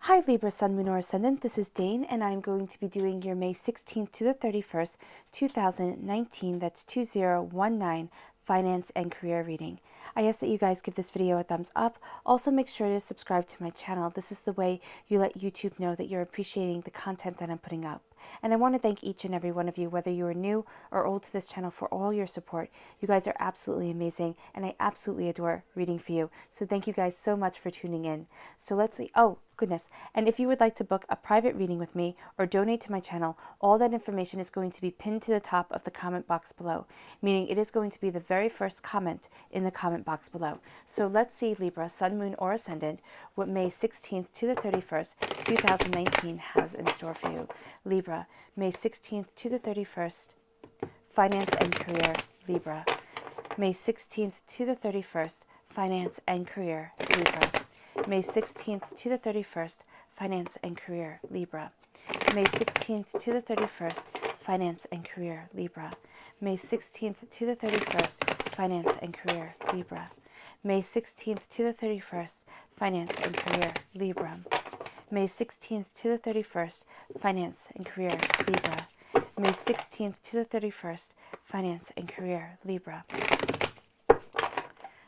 Hi Libra, Sun, Moon, or Ascendant. This is Dane, and I'm going to be doing your May 16th to the 31st, 2019, that's 2019, finance and career reading. I ask that you guys give this video a thumbs up. Also, make sure to subscribe to my channel. This is the way you let YouTube know that you're appreciating the content that I'm putting up. And I want to thank each and every one of you, whether you are new or old to this channel, for all your support. You guys are absolutely amazing, and I absolutely adore reading for you. So thank you guys so much for tuning in. So let's see. Oh, goodness. And if you would like to book a private reading with me or donate to my channel, all that information is going to be pinned to the top of the comment box below, meaning it is going to be the very first comment in the comment box below. So let's see, Libra, Sun, Moon, or Ascendant, what May 16th to the 31st, 2019 has in store for you. Libra, May 16th to the 31st, finance and career, Libra. May 16th to the 31st, finance and career, Libra. May 16th to the 31st, finance and career, Libra. May 16th to the 31st, finance and career, Libra. May 16th to the 31st, finance and career, Libra. May 16th to the 31st, finance and career, Libra. May 16th to the 31st, finance and career, Libra. May 16th to the 31st, finance and career, Libra.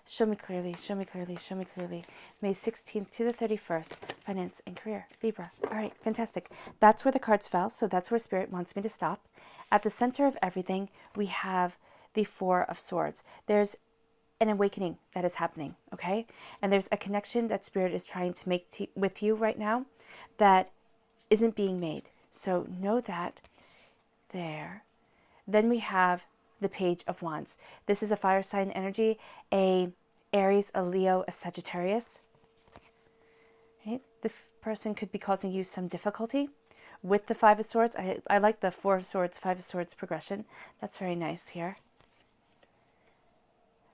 Show me clearly, show me clearly, show me clearly. May 16th to the 31st, finance and career, Libra. All right, fantastic. That's where the cards fell, so that's where Spirit wants me to stop. At the center of everything, we have the Four of Swords. There's an awakening that is happening, okay? And there's a connection that Spirit is trying to make with you right now that isn't being made. So know that there. Then we have the Page of Wands. This is a fire sign energy, a Aries, a Leo, a Sagittarius. Right? This person could be causing you some difficulty with the Five of Swords. I like the Four of Swords, Five of Swords progression. That's very nice here.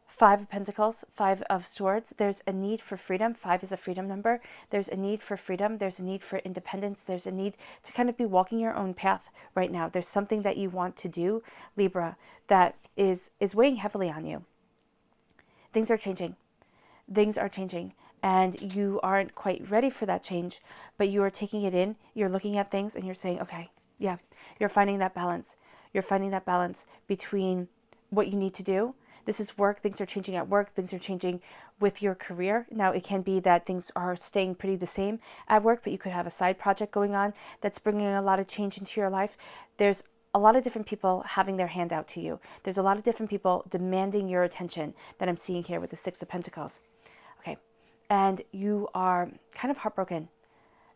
Five of Pentacles, Five of Swords. There's a need for freedom. Five is a freedom number. There's a need for freedom. There's a need for independence. There's a need to kind of be walking your own path right now. There's something that you want to do, Libra, that is weighing heavily on you. Things are changing. Things are changing. And you aren't quite ready for that change, but you are taking it in. You're looking at things and you're saying, okay, yeah, you're finding that balance. You're finding that balance between what you need to do. This is work. Things are changing at work. Things are changing with your career. Now, it can be that things are staying pretty the same at work, but you could have a side project going on that's bringing a lot of change into your life. There's a lot of different people having their hand out to you. There's a lot of different people demanding your attention that I'm seeing here with the Six of Pentacles. Okay. And you are kind of heartbroken.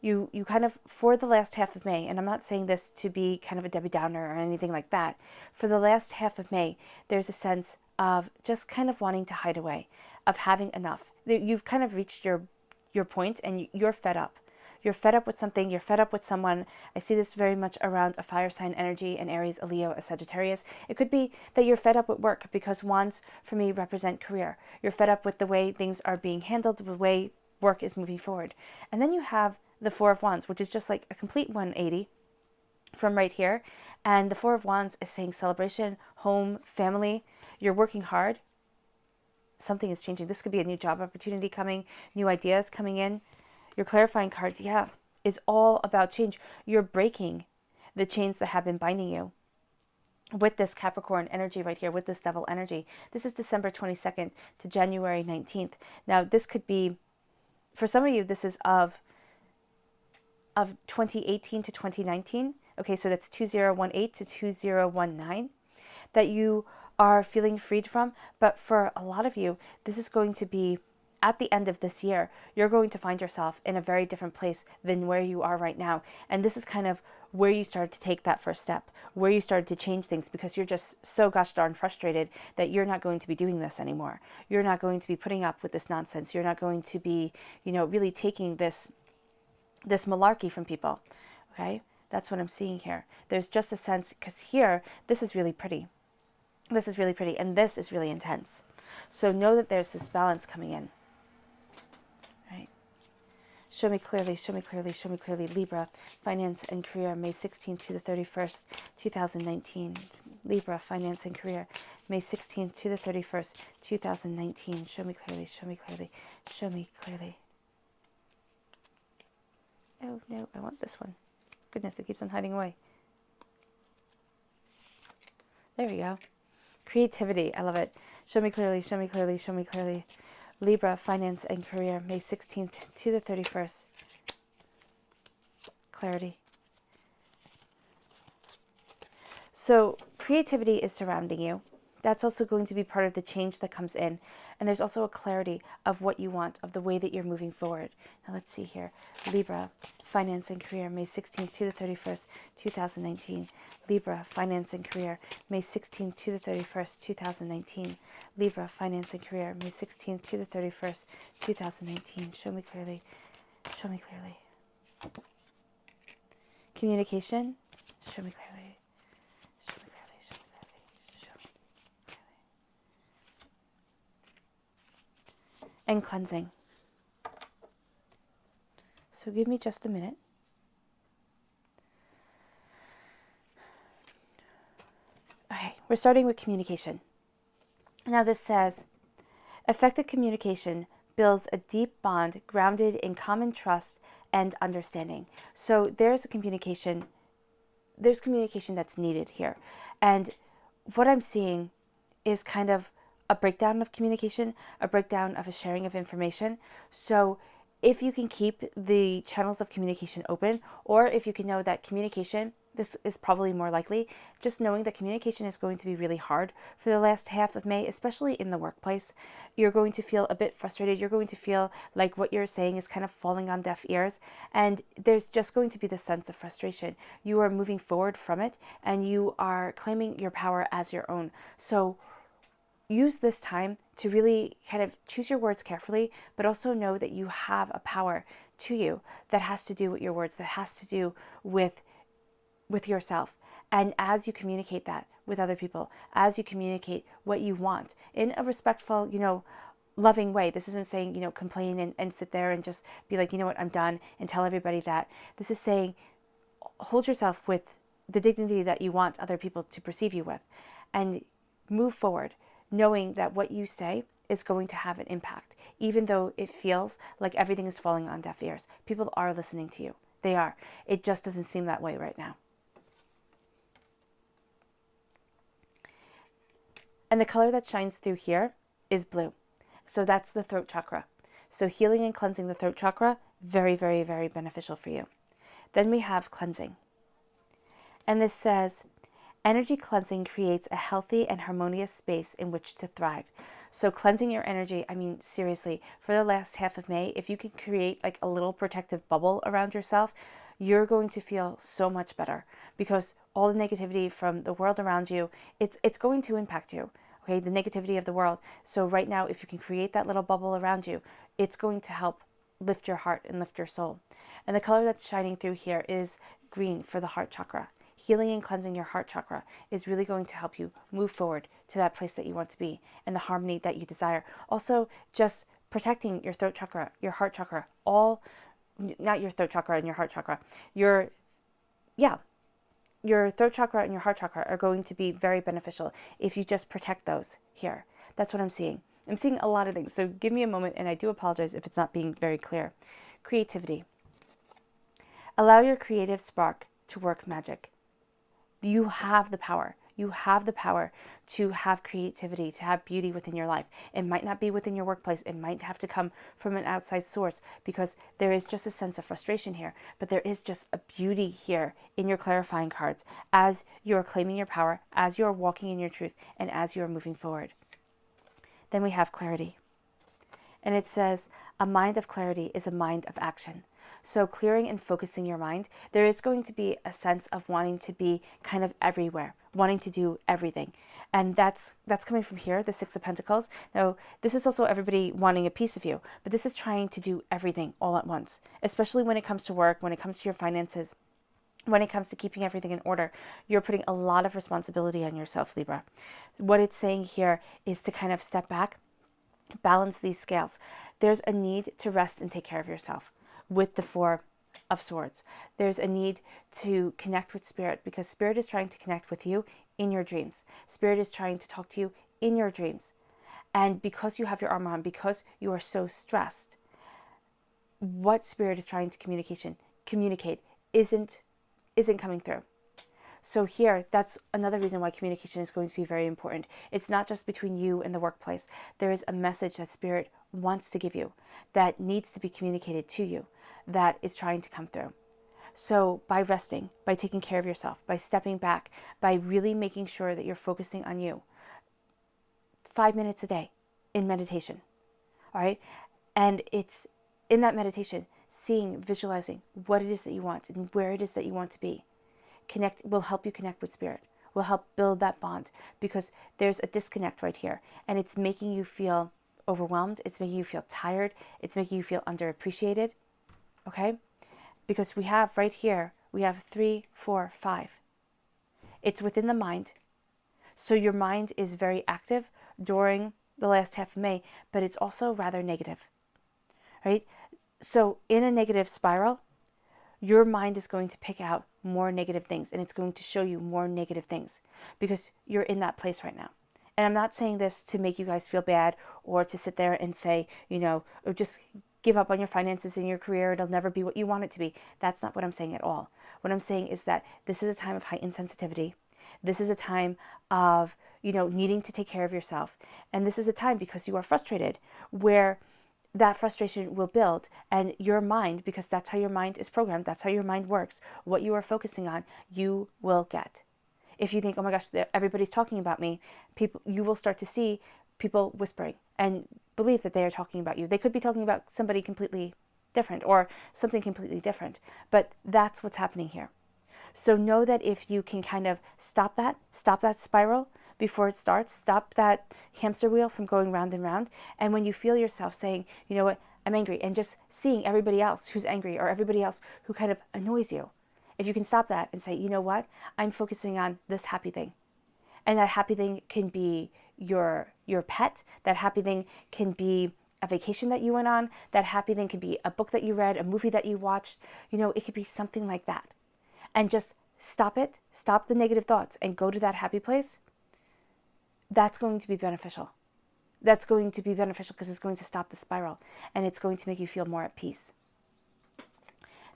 You kind of, for the last half of May, and I'm not saying this to be kind of a Debbie Downer or anything like that, for the last half of May, there's a sense of just kind of wanting to hide away, of having enough. You've kind of reached your point and you're fed up. You're fed up with something. You're fed up with someone. I see this very much around a fire sign energy, an Aries, a Leo, a Sagittarius. It could be that you're fed up with work because wands for me represent career. You're fed up with the way things are being handled, the way work is moving forward. And then you have the Four of Wands, which is just like a complete 180 from right here. And the Four of Wands is saying celebration, home, family. You're working hard. Something is changing. This could be a new job opportunity coming, new ideas coming in. Your clarifying cards, yeah, it's all about change. You're breaking the chains that have been binding you with this Capricorn energy right here, with this Devil energy. This is December 22nd to January 19th. Now, this could be, for some of you, this is of 2018 to 2019. Okay, so that's 2018 to 2019 that you are feeling freed from. But for a lot of you, this is going to be at the end of this year. You're going to find yourself in a very different place than where you are right now. And this is kind of where you started to take that first step, where you started to change things because you're just so gosh darn frustrated that you're not going to be doing this anymore. You're not going to be putting up with this nonsense. You're not going to be, really taking this malarkey from people. Okay? That's what I'm seeing here. There's just a sense, because here, this is really pretty. This is really pretty, and this is really intense. So know that there's this balance coming in. Right? Show me clearly, show me clearly, show me clearly. Libra, finance and career, May 16th to the 31st, 2019. Libra, finance and career, May 16th to the 31st, 2019. Show me clearly, show me clearly, show me clearly. No, no, I want this one. Goodness, it keeps on hiding away. There we go. Creativity, I love it. Show me clearly, show me clearly, show me clearly. Libra, finance and career, May 16th to the 31st. Clarity. So creativity is surrounding you. That's also going to be part of the change that comes in. And there's also a clarity of what you want, of the way that you're moving forward. Now let's see here. Libra, finance and career, May 16th to the 31st, 2019. Libra, finance and career, May 16th to the 31st, 2019. Libra, finance and career, May 16th to the 31st, 2019. Show me clearly. Show me clearly. Communication, show me clearly. Show me clearly, show me clearly, show me clearly. And cleansing. So give me just a minute. Okay, we're starting with communication. Now this says, effective communication builds a deep bond grounded in common trust and understanding. So there's communication that's needed here. And what I'm seeing is kind of a breakdown of communication, a breakdown of a sharing of information. So if you can keep the channels of communication open, or if you can know that communication, this is probably more likely, just knowing that communication is going to be really hard for the last half of May, especially in the workplace. You're going to feel a bit frustrated. You're going to feel like what you're saying is kind of falling on deaf ears. And there's just going to be this sense of frustration. You are moving forward from it, and you are claiming your power as your own. So use this time to really kind of choose your words carefully, but also know that you have a power to you that has to do with your words, that has to do with yourself. And as you communicate that with other people, as you communicate what you want in a respectful, loving way. This isn't saying, complain and sit there and just be like, you know what, I'm done, and tell everybody that. This is saying, hold yourself with the dignity that you want other people to perceive you with, and move forward, knowing that what you say is going to have an impact, even though it feels like everything is falling on deaf ears. People are listening to you. They are. It just doesn't seem that way right now. And the color that shines through here is blue. So that's the throat chakra. So healing and cleansing the throat chakra, very, very, very beneficial for you. Then we have cleansing. And this says, energy cleansing creates a healthy and harmonious space in which to thrive. So cleansing your energy, seriously, for the last half of May, if you can create like a little protective bubble around yourself, you're going to feel so much better, because all the negativity from the world around you, it's going to impact you. Okay, the negativity of the world. So right now, if you can create that little bubble around you, it's going to help lift your heart and lift your soul. And the color that's shining through here is green for the heart chakra. Healing and cleansing your heart chakra is really going to help you move forward to that place that you want to be and the harmony that you desire. Also, just protecting your throat chakra, your heart chakra, not your throat chakra and your heart chakra, your throat chakra and your heart chakra are going to be very beneficial if you just protect those here. That's what I'm seeing. I'm seeing a lot of things. So give me a moment, and I do apologize if it's not being very clear. Creativity. Allow your creative spark to work magic. You have the power. You have the power to have creativity, to have beauty within your life. It might not be within your workplace. It might have to come from an outside source, because there is just a sense of frustration here. But there is just a beauty here in your clarifying cards as you are claiming your power, as you are walking in your truth, and as you are moving forward. Then we have clarity. And it says, a mind of clarity is a mind of action. So clearing and focusing your mind, there is going to be a sense of wanting to be kind of everywhere, wanting to do everything. And that's coming from here, the Six of Pentacles. Now, this is also everybody wanting a piece of you, but this is trying to do everything all at once, especially when it comes to work, when it comes to your finances, when it comes to keeping everything in order. You're putting a lot of responsibility on yourself, Libra. What it's saying here is to kind of step back, balance these scales. There's a need to rest and take care of yourself. With the Four of Swords, there's a need to connect with Spirit, because Spirit is trying to connect with you in your dreams. Spirit is trying to talk to you in your dreams. And because you have your armor on, because you are so stressed, what Spirit is trying to communication communicate isn't coming through. So here, that's another reason why communication is going to be very important. It's not just between you and the workplace. There is a message that Spirit wants to give you that needs to be communicated to you, that is trying to come through. So by resting, by taking care of yourself, by stepping back, by really making sure that you're focusing on you, 5 minutes a day in meditation, all right? And it's in that meditation, seeing, visualizing what it is that you want and where it is that you want to be. Connect will help you connect with Spirit, will help build that bond, because there's a disconnect right here, and it's making you feel overwhelmed. It's making you feel tired. It's making you feel underappreciated, okay? Because we have right here, we have 3, 4, 5. It's within the mind. So your mind is very active during the last half of May, but it's also rather negative, right? So in a negative spiral, your mind is going to pick out more negative things, and it's going to show you more negative things because you're in that place right now. And I'm not saying this to make you guys feel bad or to sit there and say, or just give up on your finances and your career. It'll never be what you want it to be. That's not what I'm saying at all. What I'm saying is that this is a time of heightened sensitivity. This is a time of, needing to take care of yourself. And this is a time, because you are frustrated, where that frustration will build, and your mind, because that's how your mind is programmed, that's how your mind works, what you are focusing on, you will get. If you think, oh my gosh, everybody's talking about me, you will start to see people whispering and believe that they are talking about you. They could be talking about somebody completely different or something completely different, but that's what's happening here. So know that if you can kind of stop that spiral before it starts, stop that hamster wheel from going round and round. And when you feel yourself saying, you know what, I'm angry, and just seeing everybody else who's angry or everybody else who kind of annoys you, if you can stop that and say, you know what, I'm focusing on this happy thing. And that happy thing can be your pet. That happy thing can be a vacation that you went on. That happy thing can be a book that you read, a movie that you watched. It could be something like that. And just stop the negative thoughts and go to that happy place. That's going to be beneficial. That's going to be beneficial because it's going to stop the spiral, and it's going to make you feel more at peace.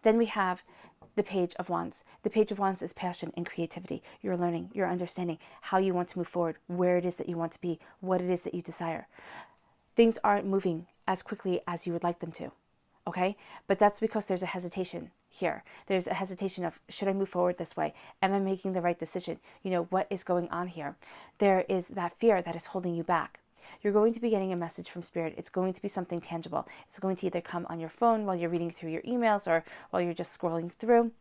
Then we have the Page of Wands. The Page of Wands is passion and creativity. You're learning, you're understanding how you want to move forward, where it is that you want to be, what it is that you desire. Things aren't moving as quickly as you would like them to, okay? But that's because there's a hesitation here. There's a hesitation of, should I move forward this way? Am I making the right decision? What is going on here? There is that fear that is holding you back. You're going to be getting a message from Spirit. It's going to be something tangible. It's going to either come on your phone while you're reading through your emails or while you're just scrolling through,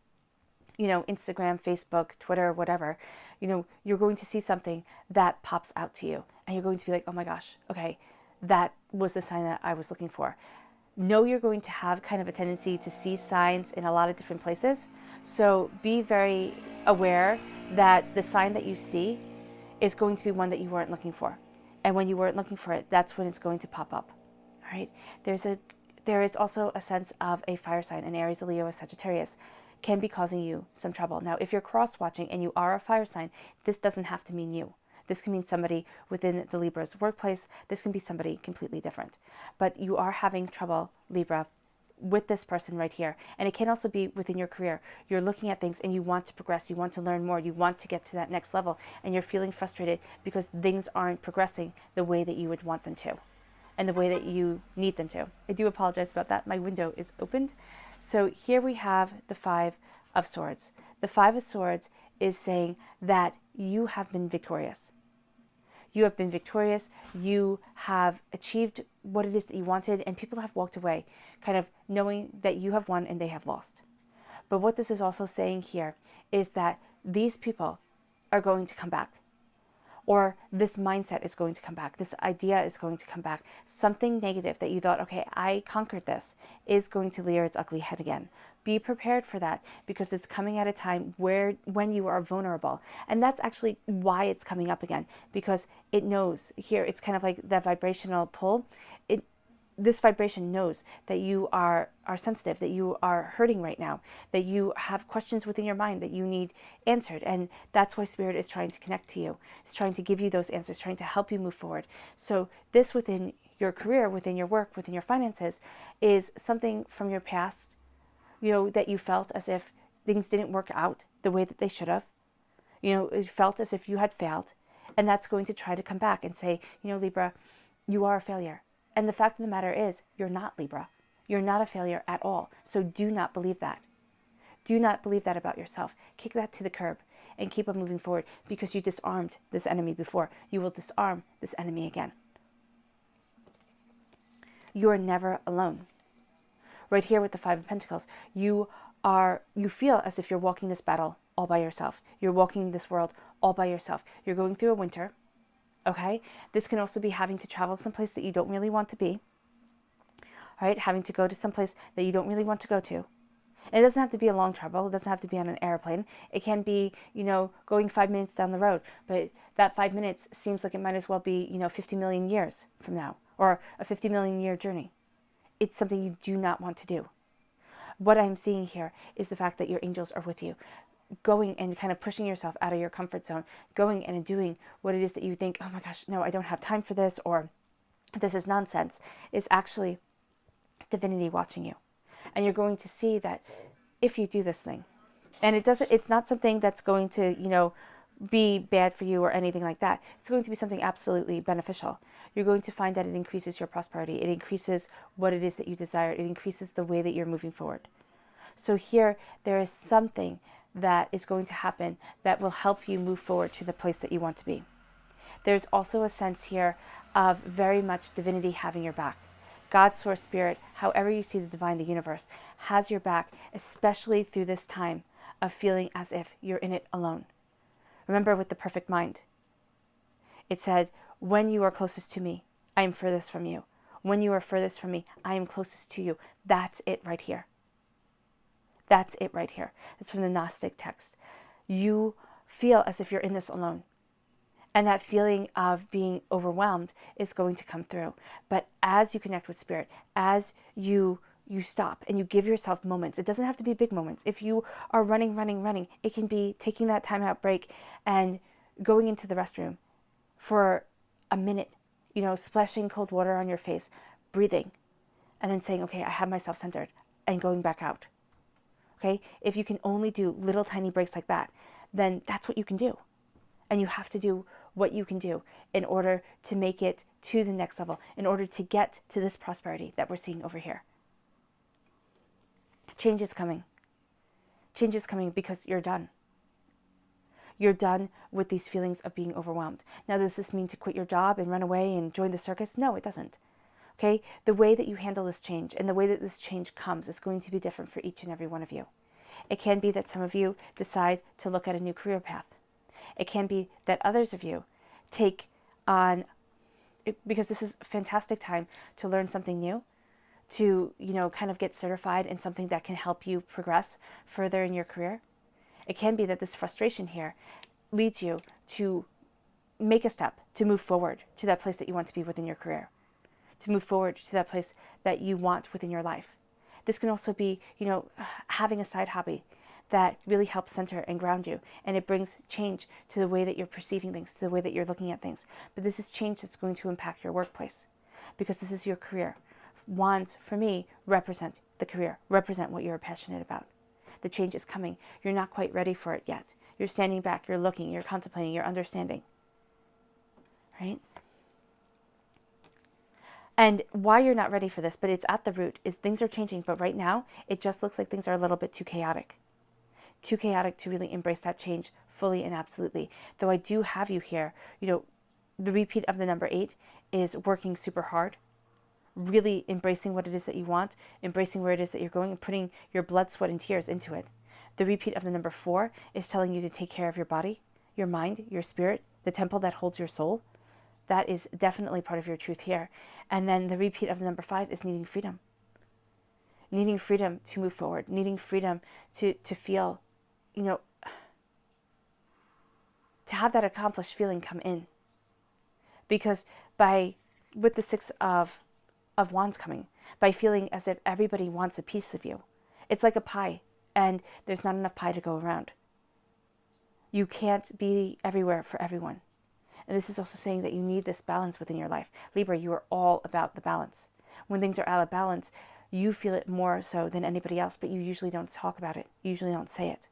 Instagram, Facebook, Twitter, whatever. You're going to see something that pops out to you, and you're going to be like, oh my gosh, okay, that was the sign that I was looking for. Know you're going to have kind of a tendency to see signs in a lot of different places. So be very aware that the sign that you see is going to be one that you weren't looking for. And when you weren't looking for it, that's when it's going to pop up. All right. There is also a sense of a fire sign, an Aries, a Leo, a Sagittarius, can be causing you some trouble. Now, if you're cross-watching and you are a fire sign, this doesn't have to mean you. This can mean somebody within the Libra's workplace. This can be somebody completely different. But you are having trouble, Libra, with this person right here. And it can also be within your career. You're looking at things and you want to progress. You want to learn more. You want to get to that next level. And you're feeling frustrated because things aren't progressing the way that you would want them to and the way that you need them to. I do apologize about that. My window is opened. So here we have the 5 of Swords. The 5 of Swords is saying that you have been victorious. You have been victorious. You have achieved what it is that you wanted, and people have walked away, kind of knowing that you have won and they have lost. But what this is also saying here is that these people are going to come back, or this mindset is going to come back. This idea is going to come back. Something negative that you thought, okay, I conquered this, is going to rear its ugly head again. Be prepared for that, because it's coming at a time when you are vulnerable. And that's actually why it's coming up again, because it knows here, it's kind of like that vibrational pull. This vibration knows that you are sensitive, that you are hurting right now, that you have questions within your mind that you need answered. And that's why Spirit is trying to connect to you. It's trying to give you those answers, trying to help you move forward. So this within your career, within your work, within your finances, is something from your past that you felt as if things didn't work out the way that they should have. It felt as if you had failed. And that's going to try to come back and say, Libra, you are a failure. And the fact of the matter is, you're not, Libra. You're not a failure at all. So do not believe that. Do not believe that about yourself. Kick that to the curb and keep on moving forward, because you disarmed this enemy before. You will disarm this enemy again. You are never alone. Right here with the Five of Pentacles, you feel as if you're walking this battle all by yourself. You're walking this world all by yourself. You're going through a winter, okay? This can also be having to travel someplace that you don't really want to be, right? Having to go to someplace that you don't really want to go to. And it doesn't have to be a long travel. It doesn't have to be on an airplane. It can be, going 5 minutes down the road. But that 5 minutes seems like it might as well be, 50 million years from now, or a 50 million year journey. It's something you do not want to do. What I'm seeing here is the fact that your angels are with you, going and kind of pushing yourself out of your comfort zone, going and doing what it is that you think, oh my gosh, no, I don't have time for this, or this is nonsense, is actually divinity watching you. And you're going to see that if you do this thing, and it's not something that's going to, be bad for you or anything like that. It's going to be something absolutely beneficial. You're going to find that it increases your prosperity. It increases what it is that you desire. It increases the way that you're moving forward. So here, there is something that is going to happen that will help you move forward to the place that you want to be. There's also a sense here of very much divinity having your back. God, source, spirit, however you see the divine, the universe, has your back, especially through this time of feeling as if you're in it alone. Remember with the perfect mind, it said, when you are closest to me, I am furthest from you. When you are furthest from me, I am closest to you. That's it right here. That's it right here. It's from the Gnostic text. You feel as if you're in this alone. And that feeling of being overwhelmed is going to come through. But as you connect with spirit, as you stop and you give yourself moments, it doesn't have to be big moments. If you are running, it can be taking that time out break and going into the restroom for a minute, splashing cold water on your face, breathing, and then saying, okay, I have myself centered, and going back out. Okay? If you can only do little tiny breaks like that, then that's what you can do. And you have to do what you can do in order to make it to the next level, in order to get to this prosperity that we're seeing over here. Change is coming. Change is coming because you're done. You're done with these feelings of being overwhelmed. Now, does this mean to quit your job and run away and join the circus? No, it doesn't. Okay? The way that you handle this change and the way that this change comes is going to be different for each and every one of you. It can be that some of you decide to look at a new career path. It can be that others of you take on, because this is a fantastic time to learn something new, to, kind of get certified in something that can help you progress further in your career. It can be that this frustration here leads you to make a step to move forward to that place that you want to be within your career, to move forward to that place that you want within your life. This can also be, having a side hobby that really helps center and ground you, and it brings change to the way that you're perceiving things, to the way that you're looking at things. But this is change that's going to impact your workplace, because this is your career. Wands, for me, represent the career, represent what you're passionate about. The change is coming. You're not quite ready for it yet. You're standing back, you're looking, you're contemplating, you're understanding. Right? And why you're not ready for this, but it's at the root, is things are changing, but right now, it just looks like things are a little bit too chaotic. Too chaotic to really embrace that change fully and absolutely. Though I do have you here, the repeat of the number 8 is working super hard, really embracing what it is that you want, embracing where it is that you're going, and putting your blood, sweat, and tears into it. The repeat of the number 4 is telling you to take care of your body, your mind, your spirit, the temple that holds your soul. That is definitely part of your truth here. And then the repeat of the number 5 is needing freedom. Needing freedom to move forward, needing freedom to feel, to have that accomplished feeling come in. Because with the 6 of Wands coming, by feeling as if everybody wants a piece of you. It's like a pie, and there's not enough pie to go around. You can't be everywhere for everyone. And this is also saying that you need this balance within your life. Libra, you are all about the balance. When things are out of balance, You feel it more so than anybody else, but you usually don't talk about it. You usually don't say it.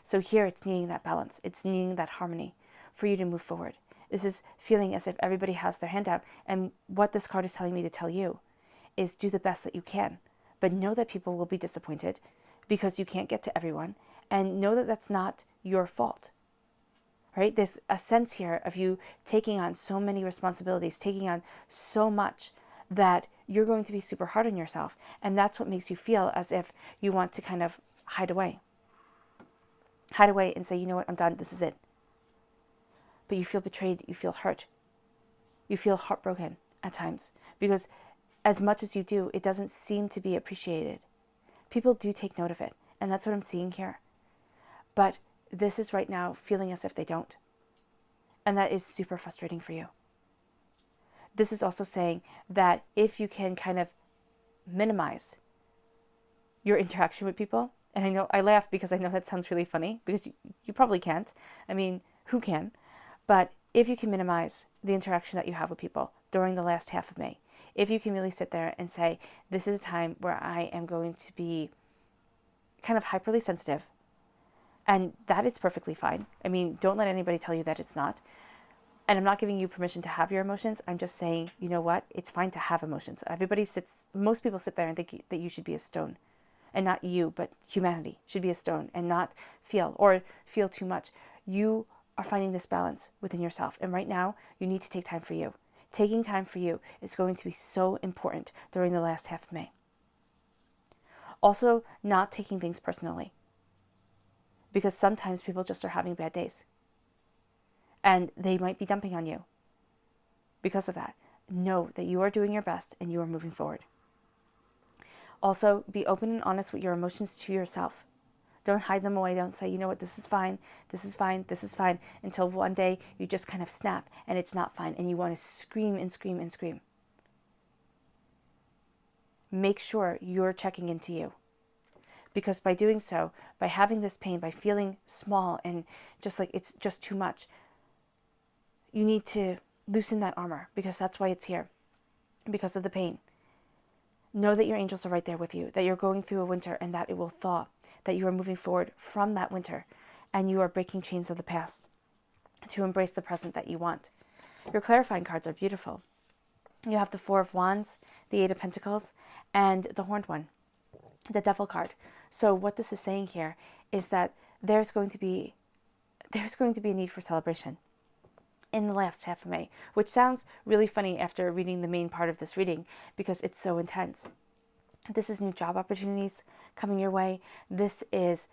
So here it's needing that balance. It's needing that harmony for you to move forward. This is feeling as if everybody has their hand out. And what this card is telling me to tell you is do the best that you can. But know that people will be disappointed because you can't get to everyone. And know that that's not your fault. Right? There's a sense here of you taking on so many responsibilities, taking on so much that you're going to be super hard on yourself. And that's what makes you feel as if you want to kind of hide away. Hide away and say, you know what, I'm done, this is it. But you feel betrayed, you feel hurt. You feel heartbroken at times because as much as you do, it doesn't seem to be appreciated. People do take note of it, and that's what I'm seeing here. But this is right now feeling as if they don't. And that is super frustrating for you. This is also saying that if you can kind of minimize your interaction with people, and I know I laugh because I know that sounds really funny, because you probably can't. I mean, who can? But if you can minimize the interaction that you have with people during the last half of May, if you can really sit there and say, this is a time where I am going to be kind of hyperly sensitive, and that is perfectly fine. I mean, don't let anybody tell you that it's not. And I'm not giving you permission to have your emotions. I'm just saying, you know what? It's fine to have emotions. Most people sit there and think that you should be a stone. And not you, but humanity should be a stone and not feel too much. You are finding this balance within yourself. And right now, you need to take time for you. Taking time for you is going to be so important during the last half of May. Also, not taking things personally. Because sometimes people just are having bad days. And they might be dumping on you. Because of that, know that you are doing your best and you are moving forward. Also, be open and honest with your emotions to yourself. Don't hide them away. Don't say, you know what, this is fine, this is fine, this is fine, until one day you just kind of snap and it's not fine and you want to scream and scream and scream. Make sure you're checking into you. Because by doing so, by having this pain, by feeling small and just like it's just too much, you need to loosen that armor because that's why it's here, because of the pain. Know that your angels are right there with you, that you're going through a winter and that it will thaw, that you are moving forward from that winter and you are breaking chains of the past to embrace the present that you want. Your clarifying cards are beautiful. You have the Four of Wands, the Eight of Pentacles, and the Horned One, the Devil card. So what this is saying here is that there's going to be a need for celebration in the last half of May, which sounds really funny after reading the main part of this reading because it's so intense. This is new job opportunities coming your way. This is,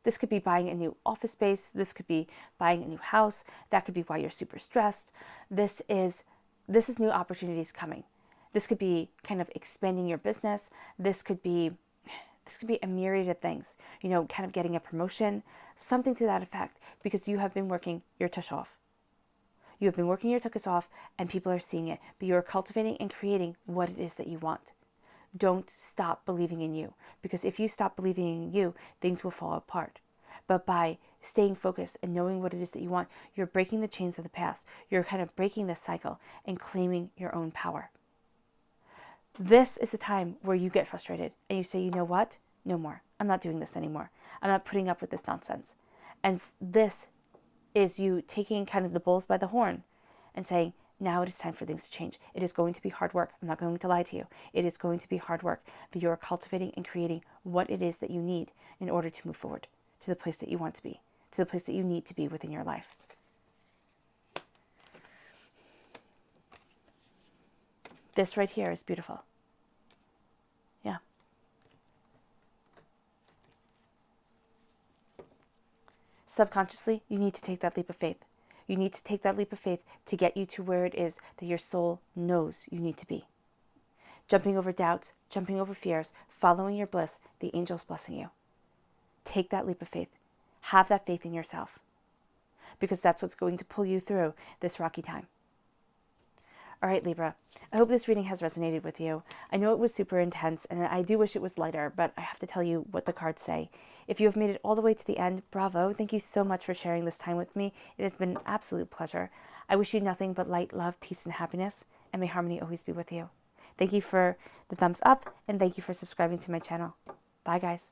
this could be buying a new office space. This could be buying a new house. That could be why you're super stressed. This is new opportunities coming. This could be kind of expanding your business. This could be a myriad of things, kind of getting a promotion, something to that effect, because you have been working your tush off. You have been working your tuchus off and people are seeing it, but you are cultivating and creating what it is that you want. Don't stop believing in you, because if you stop believing in you, things will fall apart. But by staying focused and knowing what it is that you want, you're breaking the chains of the past. You're kind of breaking this cycle and claiming your own power. This is the time where you get frustrated and you say, you know what? No more. I'm not doing this anymore. I'm not putting up with this nonsense. And this is you taking kind of the bulls by the horn and saying, now it is time for things to change. It is going to be hard work. I'm not going to lie to you. It is going to be hard work, but you are cultivating and creating what it is that you need in order to move forward to the place that you want to be, to the place that you need to be within your life. This right here is beautiful. Yeah. Subconsciously, you need to take that leap of faith. You need to take that leap of faith to get you to where it is that your soul knows you need to be. Jumping over doubts, jumping over fears, following your bliss, the angels blessing you. Take that leap of faith. Have that faith in yourself, because that's what's going to pull you through this rocky time. All right, Libra, I hope this reading has resonated with you. I know it was super intense, and I do wish it was lighter, but I have to tell you what the cards say. If you have made it all the way to the end, bravo. Thank you so much for sharing this time with me. It has been an absolute pleasure. I wish you nothing but light, love, peace, and happiness, and may harmony always be with you. Thank you for the thumbs up, and thank you for subscribing to my channel. Bye, guys.